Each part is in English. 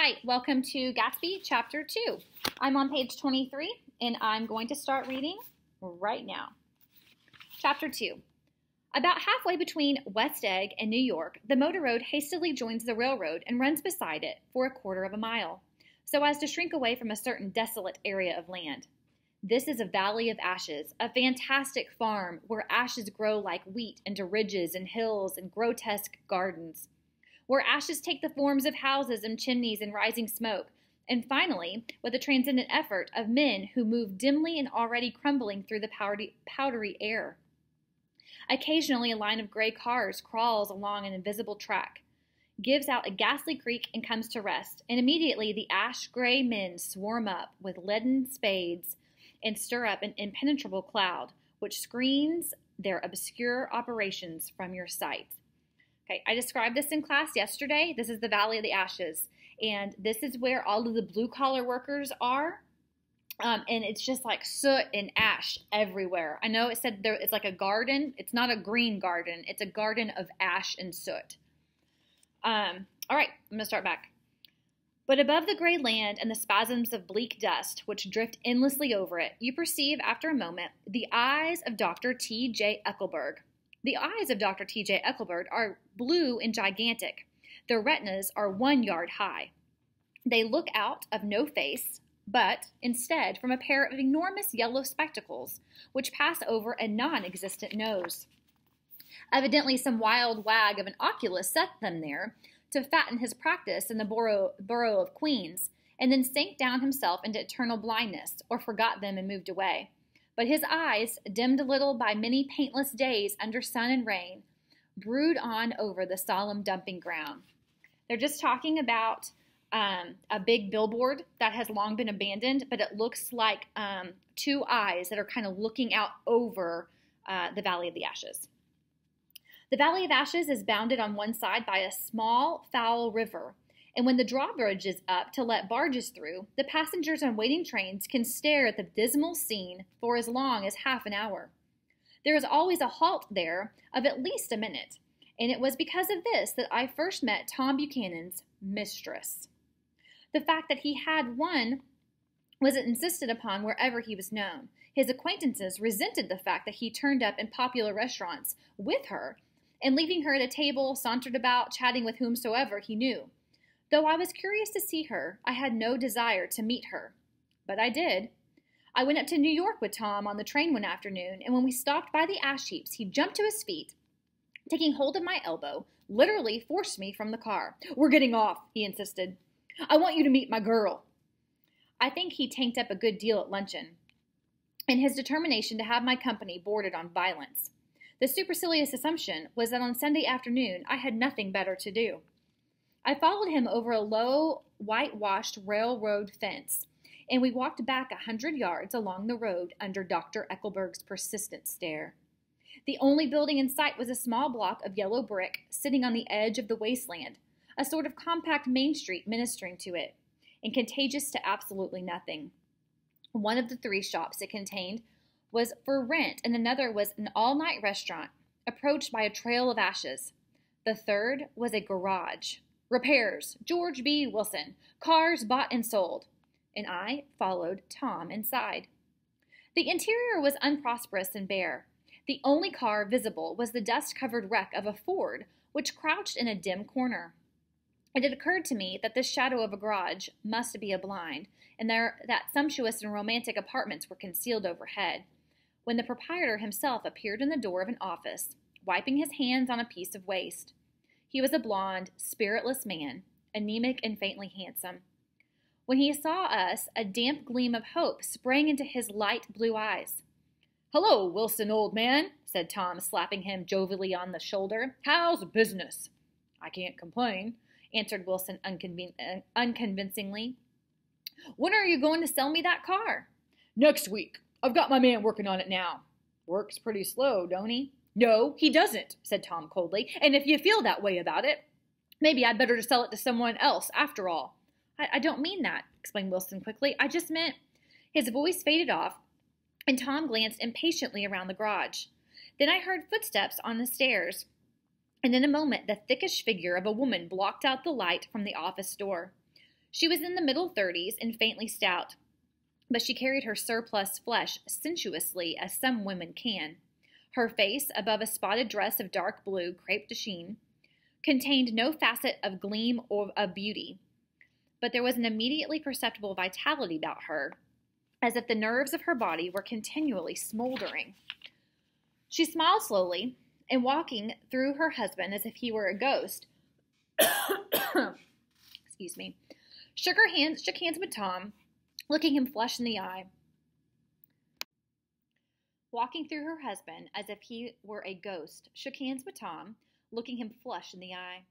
Hi, welcome to Gatsby Chapter 2. I'm on page 23, and I'm going to start reading right now. Chapter 2. About halfway between West Egg and New York, the motor road hastily joins the railroad and runs beside it for a quarter of a mile, so as to shrink away from a certain desolate area of land. This is a valley of ashes, a fantastic farm where ashes grow like wheat into ridges and hills and grotesque gardens, where ashes take the forms of houses and chimneys and rising smoke, and finally, with the transcendent effort of men who move dimly and already crumbling through the powdery air. Occasionally, a line of gray cars crawls along an invisible track, gives out a ghastly creak, and comes to rest, and immediately the ash-gray men swarm up with leaden spades and stir up an impenetrable cloud, which screens their obscure operations from your sight. Okay, I described this in class yesterday. This is the Valley of the Ashes, and this is where all of the blue-collar workers are, and it's just like soot and ash everywhere. I know it said there it's like a garden. It's not a green garden. It's a garden of ash and soot. All right, I'm going to start back. But above the gray land and the spasms of bleak dust which drift endlessly over it, you perceive after a moment the eyes of Dr. T.J. Eckelberg. The eyes of Dr. T.J. Eckelberg are blue and gigantic. Their retinas are 1 yard high. They look out of no face, but instead from a pair of enormous yellow spectacles, which pass over a non-existent nose. Evidently some wild wag of an oculist set them there to fatten his practice in the borough of Queens, and then sank down himself into eternal blindness, or forgot them and moved away. But his eyes, dimmed a little by many paintless days under sun and rain, brood on over the solemn dumping ground. They're just talking about a big billboard that has long been abandoned, but it looks like two eyes that are kind of looking out over the Valley of the Ashes. The Valley of Ashes is bounded on one side by a small, foul river, and when the drawbridge is up to let barges through, the passengers on waiting trains can stare at the dismal scene for as long as half an hour. There is always a halt there of at least a minute, and it was because of this that I first met Tom Buchanan's mistress. The fact that he had one was insisted upon wherever he was known. His acquaintances resented the fact that he turned up in popular restaurants with her, and leaving her at a table, sauntered about, chatting with whomsoever he knew. Though I was curious to see her, I had no desire to meet her. But I did. I went up to New York with Tom on the train one afternoon, and when we stopped by the ash heaps, he jumped to his feet, taking hold of my elbow, literally forced me from the car. "We're getting off," he insisted. "I want you to meet my girl." I think he tanked up a good deal at luncheon, and his determination to have my company bordered on violence. The supercilious assumption was that on Sunday afternoon I had nothing better to do. I followed him over a low, whitewashed railroad fence, and we walked back 100 yards along the road under Dr. Eckelberg's persistent stare. The only building in sight was a small block of yellow brick sitting on the edge of the wasteland, a sort of compact main street ministering to it, and contagious to absolutely nothing. One of the 3 shops it contained was for rent, and another was an all-night restaurant, approached by a trail of ashes. The third was a garage. Repairs, George B. Wilson, cars bought and sold, and I followed Tom inside. The interior was unprosperous and bare. The only car visible was the dust-covered wreck of a Ford, which crouched in a dim corner. It had occurred to me that this shadow of a garage must be a blind, and that sumptuous and romantic apartments were concealed overhead, when the proprietor himself appeared in the door of an office, wiping his hands on a piece of waste. He was a blond, spiritless man, anemic and faintly handsome. When he saw us, a damp gleam of hope sprang into his light blue eyes. "Hello, Wilson, old man," said Tom, slapping him jovially on the shoulder. "How's business?" "I can't complain," answered Wilson unconvincingly. "When are you going to sell me that car?" "Next week. I've got my man working on it now." "Works pretty slow, don't he?" "No, he doesn't," said Tom coldly, "and if you feel that way about it, maybe I'd better sell it to someone else after all." I don't mean that," explained Wilson quickly. "I just meant—" His voice faded off, and Tom glanced impatiently around the garage. Then I heard footsteps on the stairs, and in a moment the thickish figure of a woman blocked out the light from the office door. She was in the middle 30s and faintly stout, but she carried her surplus flesh sensuously as some women can. Her face, above a spotted dress of dark blue crepe de chine, contained no facet of gleam or of beauty, but there was an immediately perceptible vitality about her, as if the nerves of her body were continually smoldering. She smiled slowly, and walking through her husband as if he were a ghost, excuse me, shook hands with Tom, looking him flush in the eye. Walking through her husband as if he were a ghost, shook hands with Tom, looking him flush in the eye.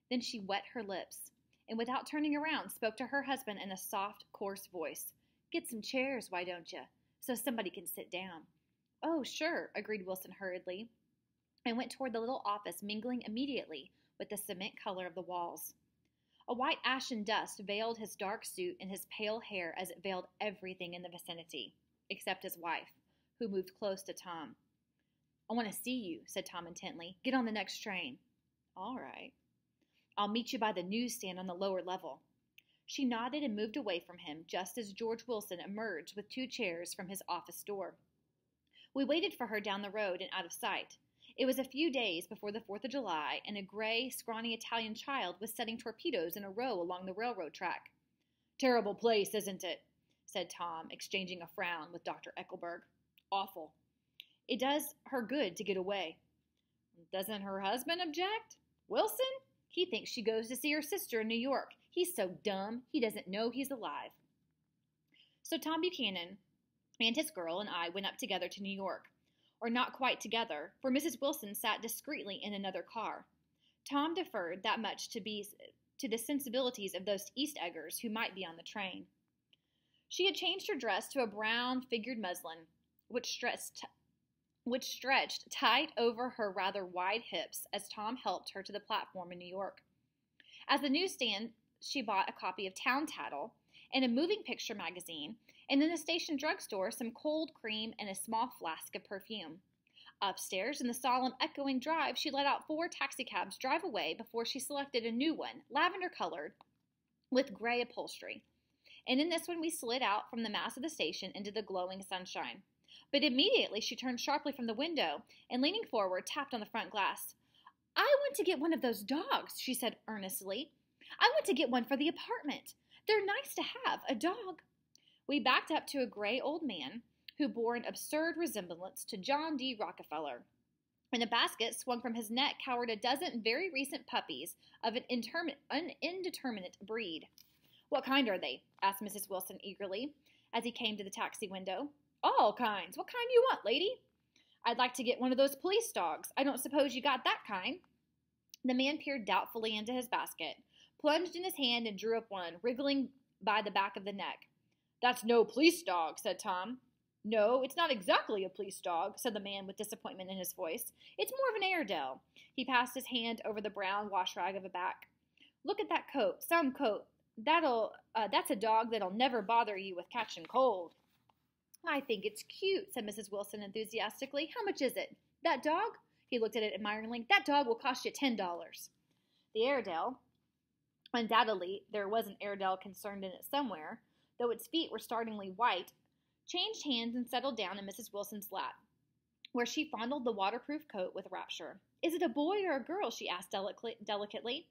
Then she wet her lips, and without turning around, spoke to her husband in a soft, coarse voice. "Get some chairs, why don't you, so somebody can sit down." "Oh, sure," agreed Wilson hurriedly, and went toward the little office, mingling immediately with the cement color of the walls. A white ashen dust veiled his dark suit and his pale hair as it veiled everything in the vicinity, except his wife, who moved close to Tom. "I want to see you," said Tom intently. "Get on the next train." "All right." "I'll meet you by the newsstand on the lower level." She nodded and moved away from him just as George Wilson emerged with 2 chairs from his office door. We waited for her down the road and out of sight. It was a few days before the 4th of July, and a gray, scrawny Italian child was setting torpedoes in a row along the railroad track. "Terrible place, isn't it?" said Tom, exchanging a frown with Dr. Eckelberg. "Awful. It does her good to get away." "Doesn't her husband object?" "Wilson? He thinks she goes to see her sister in New York. He's so dumb, he doesn't know he's alive." So Tom Buchanan and his girl and I went up together to New York. Or not quite together, for Mrs. Wilson sat discreetly in another car. Tom deferred that much to the sensibilities of those East Eggers who might be on the train. She had changed her dress to a brown figured muslin, which stretched tight over her rather wide hips as Tom helped her to the platform in New York. At the newsstand, she bought a copy of Town Tattle and a moving picture magazine, and in the station drugstore some cold cream and a small flask of perfume. Upstairs, in the solemn, echoing drive, she let out 4 taxicabs drive away before she selected a new one, lavender-colored, with gray upholstery. And in this one we slid out from the mass of the station into the glowing sunshine. But immediately she turned sharply from the window and, leaning forward, tapped on the front glass. "I want to get one of those dogs," she said earnestly. "I want to get one for the apartment. They're nice to have, a dog." We backed up to a gray old man who bore an absurd resemblance to John D. Rockefeller. In a basket swung from his neck cowered a dozen very recent puppies of an indeterminate breed. "What kind are they?" asked Mrs. Wilson eagerly, as he came to the taxi window. "All kinds. What kind do you want, lady?" "I'd like to get one of those police dogs. I don't suppose you got that kind." The man peered doubtfully into his basket, plunged in his hand, and drew up one, wriggling by the back of the neck. "That's no police dog," said Tom. "No, it's not exactly a police dog," said the man with disappointment in his voice. "It's more of an Airedale." He passed his hand over the brown wash rag of a back. "Look at that coat. Some coat. That's a dog that'll never bother you with catching cold." "I think it's cute," said Mrs. Wilson enthusiastically. "How much is it? That dog?" He looked at it admiringly. "That dog will cost you $10. The Airedale, undoubtedly there was an Airedale concerned in it somewhere, though its feet were startlingly white, changed hands and settled down in Mrs. Wilson's lap, where she fondled the waterproof coat with rapture. "Is it a boy or a girl?" she asked delicately.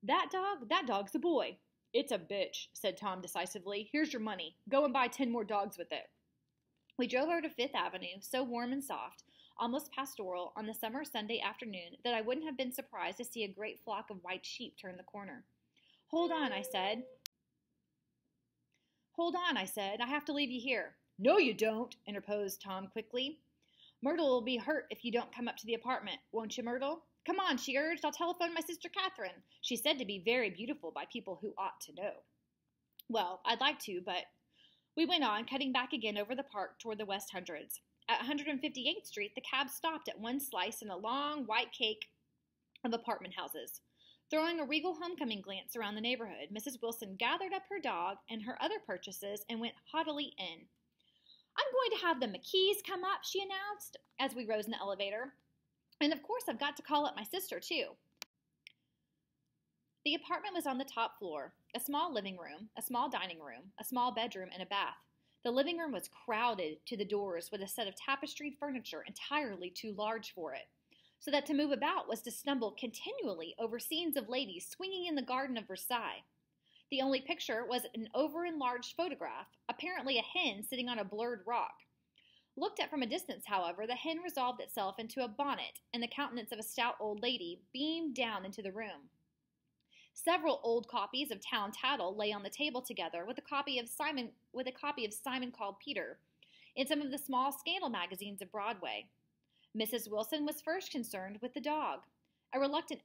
That dog's a boy." "It's a bitch," said Tom decisively. "Here's your money. Go and buy 10 more dogs with it." We drove over to Fifth Avenue, so warm and soft, almost pastoral, on the summer Sunday afternoon that I wouldn't have been surprised to see a great flock of white sheep turn the corner. Hold on, I said. "I have to leave you here." "No, you don't," interposed Tom quickly. "Myrtle will be hurt if you don't come up to the apartment. Won't you, Myrtle?" "Come on," she urged. "I'll telephone my sister Catherine. She's said to be very beautiful by people who ought to know." "Well, I'd like to, but—" We went on, cutting back again over the park toward the West Hundreds. At 158th Street, the cab stopped at one slice in a long white cake of apartment houses. Throwing a regal homecoming glance around the neighborhood, Mrs. Wilson gathered up her dog and her other purchases and went haughtily in. "I'm going to have the McKees come up," she announced as we rose in the elevator. "And of course I've got to call up my sister, too." The apartment was on the top floor, a small living room, a small dining room, a small bedroom, and a bath. The living room was crowded to the doors with a set of tapestried furniture entirely too large for it, so that to move about was to stumble continually over scenes of ladies swinging in the garden of Versailles. The only picture was an over-enlarged photograph, apparently a hen sitting on a blurred rock. Looked at from a distance, however, the hen resolved itself into a bonnet, and the countenance of a stout old lady beamed down into the room. Several old copies of Town Tattle lay on the table together with a copy of Simon Called Peter, and some of the small scandal magazines of Broadway. Mrs. Wilson was first concerned with the dog. A reluctant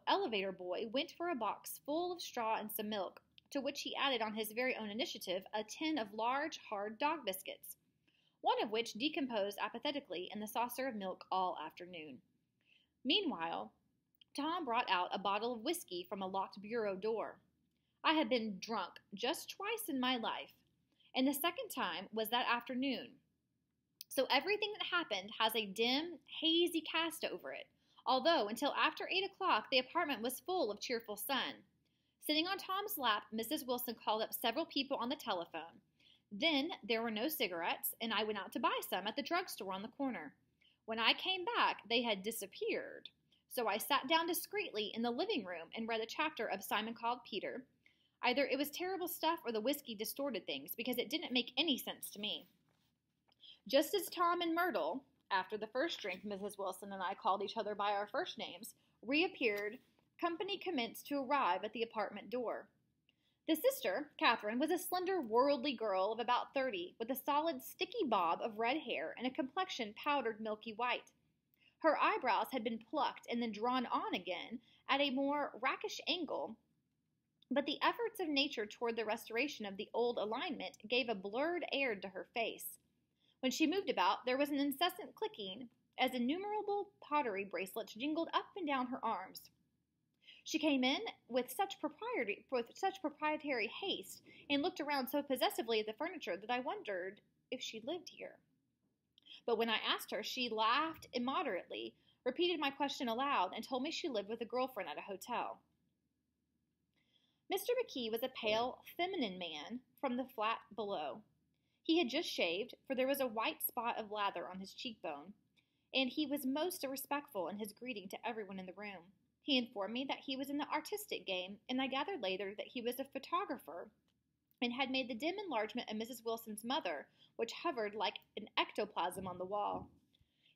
elevator boy went for a box full of straw and some milk, to which he added on his very own initiative a tin of large, hard dog biscuits, one of which decomposed apathetically in the saucer of milk all afternoon. Meanwhile, Tom brought out a bottle of whiskey from a locked bureau door. I had been drunk just twice in my life, and the second time was that afternoon. So everything that happened has a dim, hazy cast over it, although until after 8 o'clock the apartment was full of cheerful sun. Sitting on Tom's lap, Mrs. Wilson called up several people on the telephone. Then there were no cigarettes, and I went out to buy some at the drugstore on the corner. When I came back, they had disappeared. So I sat down discreetly in the living room and read a chapter of Simon Called Peter. Either it was terrible stuff or the whiskey distorted things, because it didn't make any sense to me. Just as Tom and Myrtle, after the first drink Mrs. Wilson and I called each other by our first names, reappeared, company commenced to arrive at the apartment door. The sister, Catherine, was a slender, worldly girl of about 30, with a solid, sticky bob of red hair and a complexion powdered milky white. Her eyebrows had been plucked and then drawn on again at a more rakish angle, but the efforts of nature toward the restoration of the old alignment gave a blurred air to her face. When she moved about, there was an incessant clicking as innumerable pottery bracelets jingled up and down her arms. She came in with such proprietary haste and looked around so possessively at the furniture that I wondered if she lived here. But when I asked her, she laughed immoderately, repeated my question aloud, and told me she lived with a girlfriend at a hotel. Mr. McKee was a pale, feminine man from the flat below. He had just shaved, for there was a white spot of lather on his cheekbone, and he was most respectful in his greeting to everyone in the room. He informed me that he was in the artistic game, and I gathered later that he was a photographer and had made the dim enlargement of Mrs. Wilson's mother, which hovered like an ectoplasm on the wall.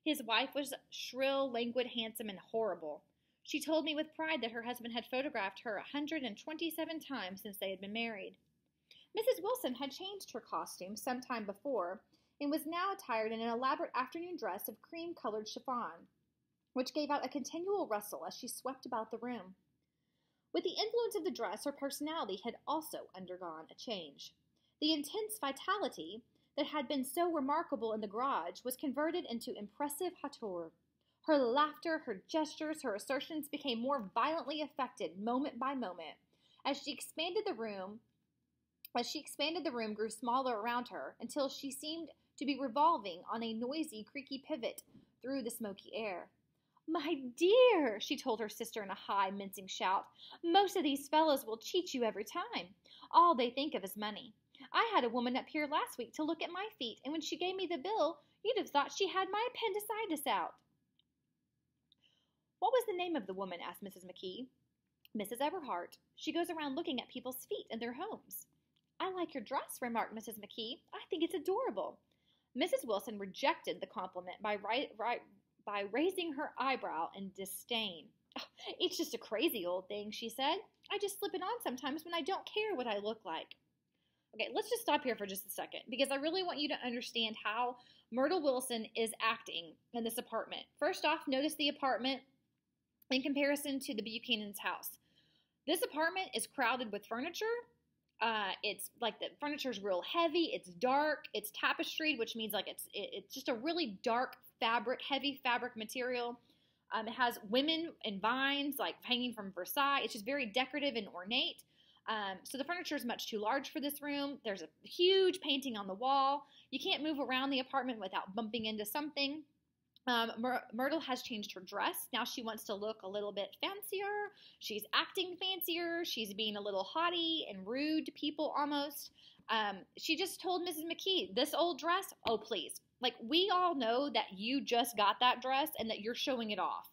His wife was shrill, languid, handsome, and horrible. She told me with pride that her husband had photographed her 127 times since they had been married. Mrs. Wilson had changed her costume some time before, and was now attired in an elaborate afternoon dress of cream-colored chiffon, which gave out a continual rustle as she swept about the room. With the influence of the dress, her personality had also undergone a change. The intense vitality that had been so remarkable in the garage was converted into impressive hauteur. Her laughter, her gestures, her assertions became more violently affected moment by moment. As she expanded the room grew smaller around her until she seemed to be revolving on a noisy, creaky pivot through the smoky air. "My dear," she told her sister in a high, mincing shout, "most of these fellows will cheat you every time. All they think of is money. I had a woman up here last week to look at my feet, and when she gave me the bill, you'd have thought she had my appendicitis out." "What was the name of the woman?" asked Mrs. McKee. "Mrs. Everhart. She goes around looking at people's feet in their homes." "I like your dress," remarked Mrs. McKee. "I think it's adorable." Mrs. Wilson rejected the compliment by raising her eyebrow in disdain. "Oh, it's just a crazy old thing," she said. "I just slip it on sometimes when I don't care what I look like." Okay, let's just stop here for just a second, because I really want you to understand how Myrtle Wilson is acting in this apartment. First off, notice the apartment in comparison to the Buchanan's house. This apartment is crowded with furniture. It's like the furniture is real heavy. It's dark. It's tapestried, which means like it's just a really dark fabric, heavy fabric material. It has women and vines like hanging from Versailles. It's just very decorative and ornate. So the furniture is much too large for this room. There's a huge painting on the wall. You can't move around the apartment without bumping into something. Myrtle has changed her dress. Now she wants to look a little bit fancier. She's acting fancier. She's being a little haughty and rude to people almost. She just told Mrs. McKee, this old dress, oh, please. Like, we all know that you just got that dress and that you're showing it off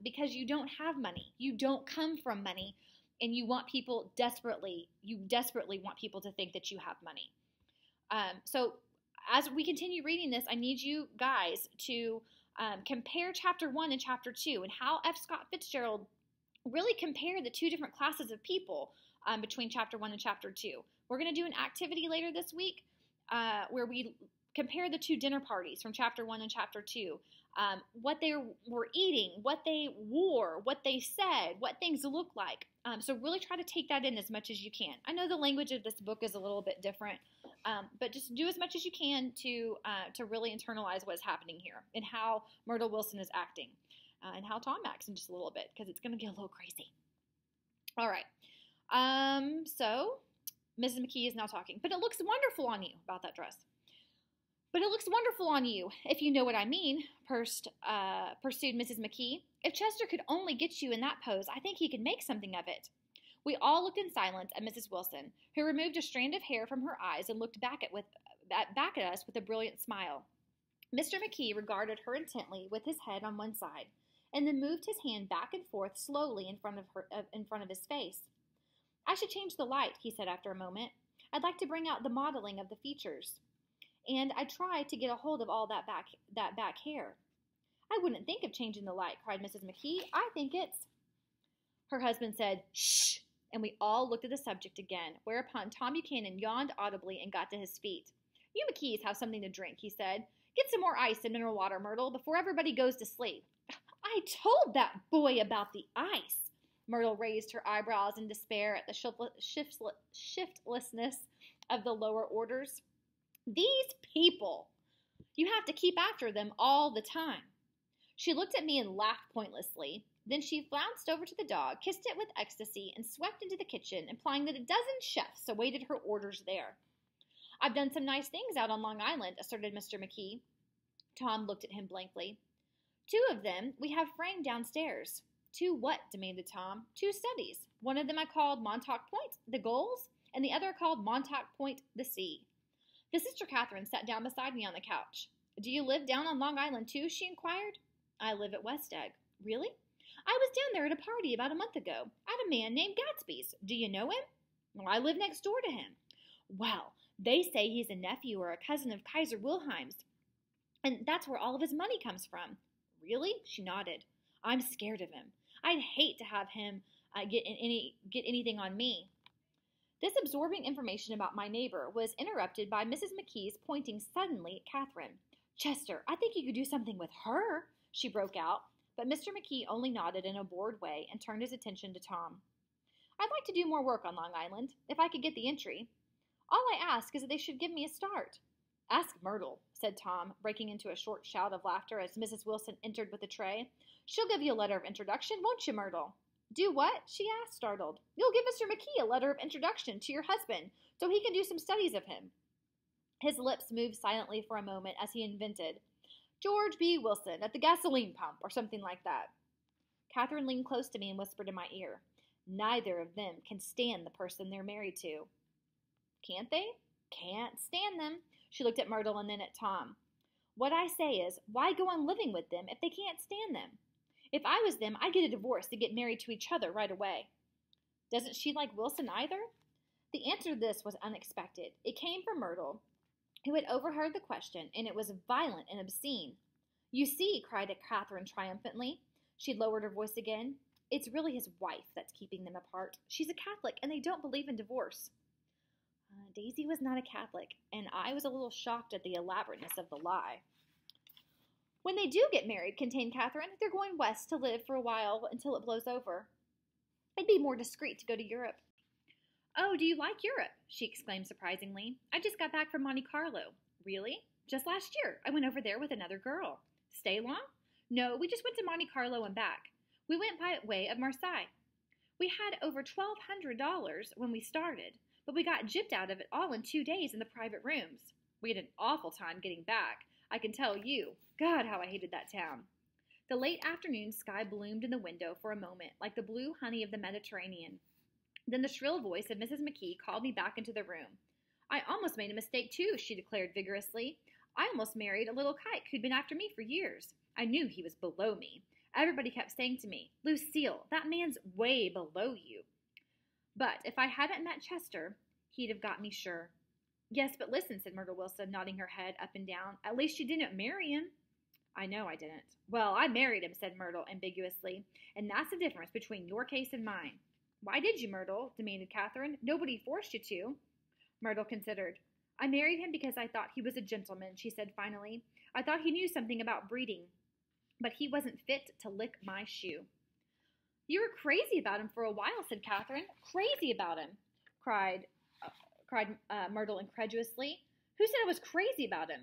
because you don't have money. You don't come from money, and you desperately want people to think that you have money. So as we continue reading this, I need you guys to compare Chapter 1 and Chapter 2 and how F. Scott Fitzgerald really compared the two different classes of people between Chapter 1 and Chapter 2. We're going to do an activity later this week where we compare the two dinner parties from Chapter 1 and Chapter 2, what they were eating, what they wore, what they said, what things look like. So really try to take that in as much as you can. I know the language of this book is a little bit different, but just do as much as you can to really internalize what's happening here and how Myrtle Wilson is acting and how Tom acts in just a little bit because it's going to get a little crazy. All right. So Mrs. McKee is now talking. But it looks wonderful on you about that dress. But it looks wonderful on you, if you know what I mean, pursued Mrs. McKee. If Chester could only get you in that pose, I think he could make something of it. We all looked in silence at Mrs. Wilson, who removed a strand of hair from her eyes and looked back at us with a brilliant smile. Mr. McKee regarded her intently with his head on one side, and then moved his hand back and forth slowly in front of his face. I should change the light, he said after a moment. I'd like to bring out the modeling of the features. And I tried to get a hold of all that back hair. I wouldn't think of changing the light, cried Mrs. McKee. I think it's... Her husband said, shh, and we all looked at the subject again, whereupon Tom Buchanan yawned audibly and got to his feet. You McKees have something to drink, he said. Get some more ice and mineral water, Myrtle, before everybody goes to sleep. I told that boy about the ice. Myrtle raised her eyebrows in despair at the shiftlessness of the lower orders. These people! You have to keep after them all the time. She looked at me and laughed pointlessly. Then she flounced over to the dog, kissed it with ecstasy, and swept into the kitchen, implying that a dozen chefs awaited her orders there. I've done some nice things out on Long Island, asserted Mr. McKee. Tom looked at him blankly. 2 of them we have framed downstairs. 2 what? Demanded Tom. 2 studies. One of them I called Montauk Point, the Gulls, and the other called Montauk Point, the Sea. The Sister Catherine sat down beside me on the couch. Do you live down on Long Island, too? She inquired. I live at West Egg. Really? I was down there at a party about a month ago at a man named Gatsby's. Do you know him? Well, I live next door to him. Well, they say he's a nephew or a cousin of Kaiser Wilhelm's, and that's where all of his money comes from. Really? She nodded. I'm scared of him. I'd hate to have him get anything on me. This absorbing information about my neighbor was interrupted by Mrs. McKee's pointing suddenly at Catherine. Chester, I think you could do something with her, she broke out, but Mr. McKee only nodded in a bored way and turned his attention to Tom. I'd like to do more work on Long Island, if I could get the entry. All I ask is that they should give me a start. Ask Myrtle, said Tom, breaking into a short shout of laughter as Mrs. Wilson entered with a tray. She'll give you a letter of introduction, won't you, Myrtle? Do what? She asked, startled. You'll give Mr. McKee a letter of introduction to your husband, so he can do some studies of him. His lips moved silently for a moment as he invented, George B. Wilson at the gasoline pump, or something like that. Catherine leaned close to me and whispered in my ear, Neither of them can stand the person they're married to. Can't they? Can't stand them. She looked at Myrtle and then at Tom. What I say is, why go on living with them if they can't stand them? If I was them, I'd get a divorce to get married to each other right away. Doesn't she like Wilson either? The answer to this was unexpected. It came from Myrtle, who had overheard the question, and it was violent and obscene. You see, cried Catherine triumphantly. She lowered her voice again. It's really his wife that's keeping them apart. She's a Catholic, and they don't believe in divorce. Daisy was not a Catholic, and I was a little shocked at the elaborateness of the lie. When they do get married, continued Catherine, they're going west to live for a while until it blows over. It'd be more discreet to go to Europe. Oh, do you like Europe? She exclaimed surprisingly. I just got back from Monte Carlo. Really? Just last year. I went over there with another girl. Stay long? No, we just went to Monte Carlo and back. We went by way of Marseille. We had over $1,200 when we started, but we got gypped out of it all in 2 days in the private rooms. We had an awful time getting back. I can tell you. God, how I hated that town. The late afternoon sky bloomed in the window for a moment, like the blue honey of the Mediterranean. Then the shrill voice of Mrs. McKee called me back into the room. I almost made a mistake, too, she declared vigorously. I almost married a little kike who'd been after me for years. I knew he was below me. Everybody kept saying to me, Lucille, that man's way below you. But if I hadn't met Chester, he'd have got me sure. Yes, but listen, said Myrtle Wilson, nodding her head up and down. At least you didn't marry him. I know I didn't. Well, I married him, said Myrtle ambiguously, and that's the difference between your case and mine. Why did you, Myrtle? Demanded Catherine. Nobody forced you to. Myrtle considered. I married him because I thought he was a gentleman, she said finally. I thought he knew something about breeding, but he wasn't fit to lick my shoe. You were crazy about him for a while, said Catherine. Crazy about him, cried Myrtle incredulously. Who said I was crazy about him?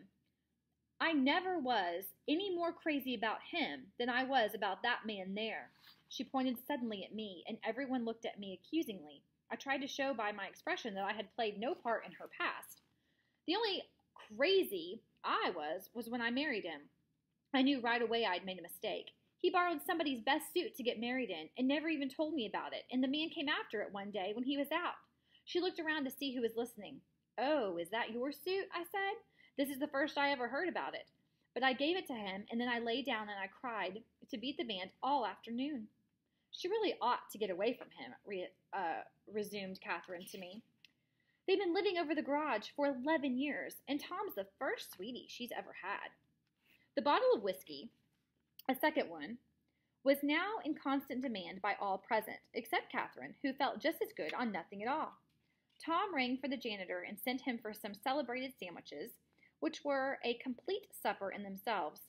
I never was any more crazy about him than I was about that man there. She pointed suddenly at me, and everyone looked at me accusingly. I tried to show by my expression that I had played no part in her past. The only crazy I was when I married him. I knew right away I'd made a mistake. He borrowed somebody's best suit to get married in and never even told me about it, and the man came after it one day when he was out. She looked around to see who was listening. Oh, is that your suit? I said. This is the first I ever heard about it. But I gave it to him, and then I lay down and I cried to beat the band all afternoon. She really ought to get away from him, resumed Catherine to me. They've been living over the garage for 11 years, and Tom's the first sweetie she's ever had. The bottle of whiskey, a second one, was now in constant demand by all present, except Catherine, who felt just as good on nothing at all. Tom rang for the janitor and sent him for some celebrated sandwiches, which were a complete supper in themselves.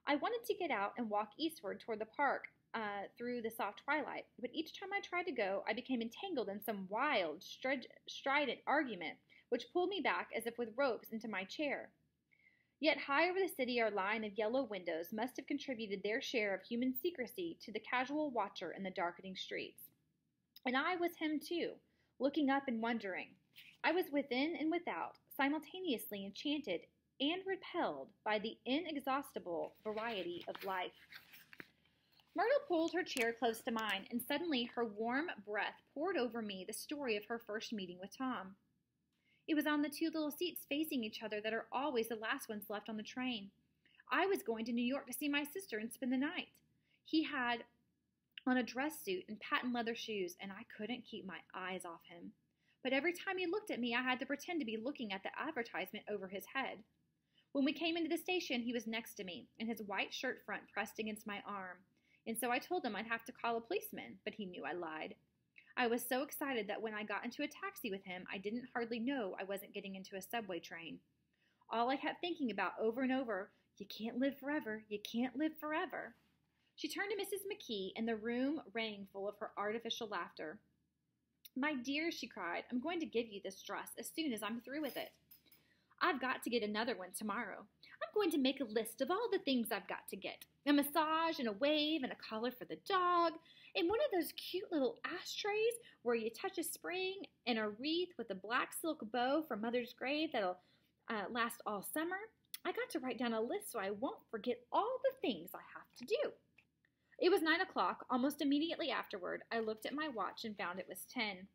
I wanted to get out and walk eastward toward the park through the soft twilight, but each time I tried to go, I became entangled in some wild, strident argument, which pulled me back as if with ropes into my chair. Yet high over the city our line of yellow windows must have contributed their share of human secrecy to the casual watcher in the darkening streets. And I was him too, looking up and wondering. I was within and without, simultaneously enchanted and repelled by the inexhaustible variety of life. Myrtle pulled her chair close to mine, and suddenly her warm breath poured over me the story of her first meeting with Tom. It was on the two little seats facing each other that are always the last ones left on the train. I was going to New York to see my sister and spend the night. He had on a dress suit and patent leather shoes, and I couldn't keep my eyes off him. But every time he looked at me, I had to pretend to be looking at the advertisement over his head. When we came into the station, he was next to me, and his white shirt front pressed against my arm. And so I told him I'd have to call a policeman, but he knew I lied. I was so excited that when I got into a taxi with him, I didn't hardly know I wasn't getting into a subway train. All I kept thinking about over and over, you can't live forever, you can't live forever. She turned to Mrs. McKee, and the room rang full of her artificial laughter. My dear, she cried, I'm going to give you this dress as soon as I'm through with it. I've got to get another one tomorrow. I'm going to make a list of all the things I've got to get. A massage and a wave and a collar for the dog and one of those cute little ashtrays where you touch a spring and a wreath with a black silk bow from Mother's grave that'll last all summer. I got to write down a list so I won't forget all the things I have to do. It was 9 o'clock. Almost immediately afterward, I looked at my watch and found it was 10.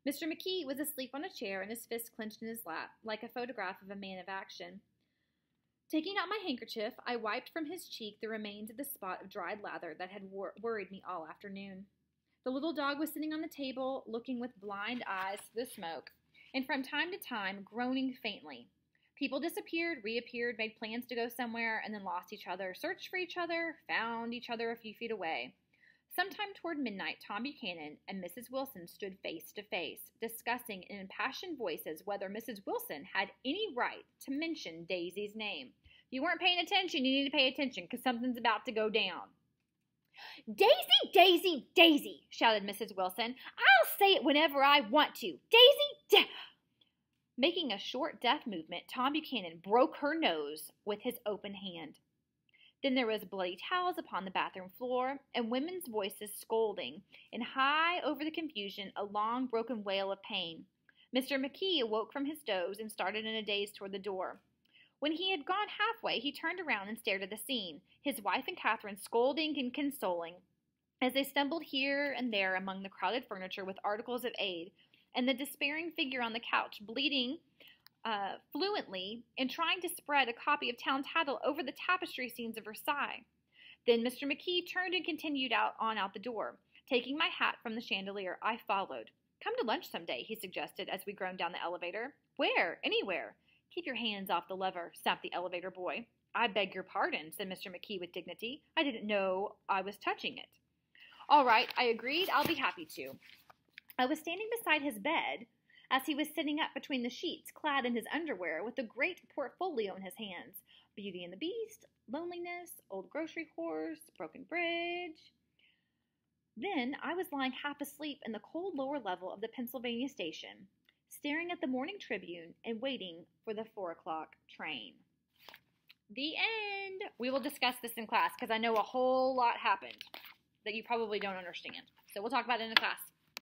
Mr. McKee was asleep on a chair and his fists clenched in his lap, like a photograph of a man of action. Taking out my handkerchief, I wiped from his cheek the remains of the spot of dried lather that had worried me all afternoon. The little dog was sitting on the table, looking with blind eyes to the smoke, and from time to time groaning faintly. People disappeared, reappeared, made plans to go somewhere, and then lost each other, searched for each other, found each other a few feet away. Sometime toward midnight, Tom Buchanan and Mrs. Wilson stood face to face, discussing in impassioned voices whether Mrs. Wilson had any right to mention Daisy's name. If you weren't paying attention, you need to pay attention because something's about to go down. Daisy, Daisy, Daisy, shouted Mrs. Wilson. I'll say it whenever I want to. Daisy, Making a short death movement, Tom Buchanan broke her nose with his open hand. Then there was bloody towels upon the bathroom floor, and women's voices scolding, and high over the confusion a long broken wail of pain. Mr. McKee awoke from his doze and started in a daze toward the door. When he had gone halfway, he turned around and stared at the scene, his wife and Catherine scolding and consoling, as they stumbled here and there among the crowded furniture with articles of aid, and the despairing figure on the couch, bleeding fluently and trying to spread a copy of Town Tattle over the tapestry scenes of Versailles. Then Mr. McKee turned and continued out the door. Taking my hat from the chandelier, I followed. "Come to lunch someday," he suggested as we groaned down the elevator. "Where? Anywhere." "Keep your hands off the lever," snapped the elevator boy. "I beg your pardon," said Mr. McKee with dignity. "I didn't know I was touching it." "All right," I agreed. "I'll be happy to." I was standing beside his bed as he was sitting up between the sheets, clad in his underwear, with a great portfolio in his hands. Beauty and the Beast, Loneliness, Old Grocery Horse, Broken Bridge. Then I was lying half asleep in the cold lower level of the Pennsylvania station, staring at the Morning Tribune and waiting for the 4 o'clock train. The end. We will discuss this in class because I know a whole lot happened that you probably don't understand. So we'll talk about it in the class.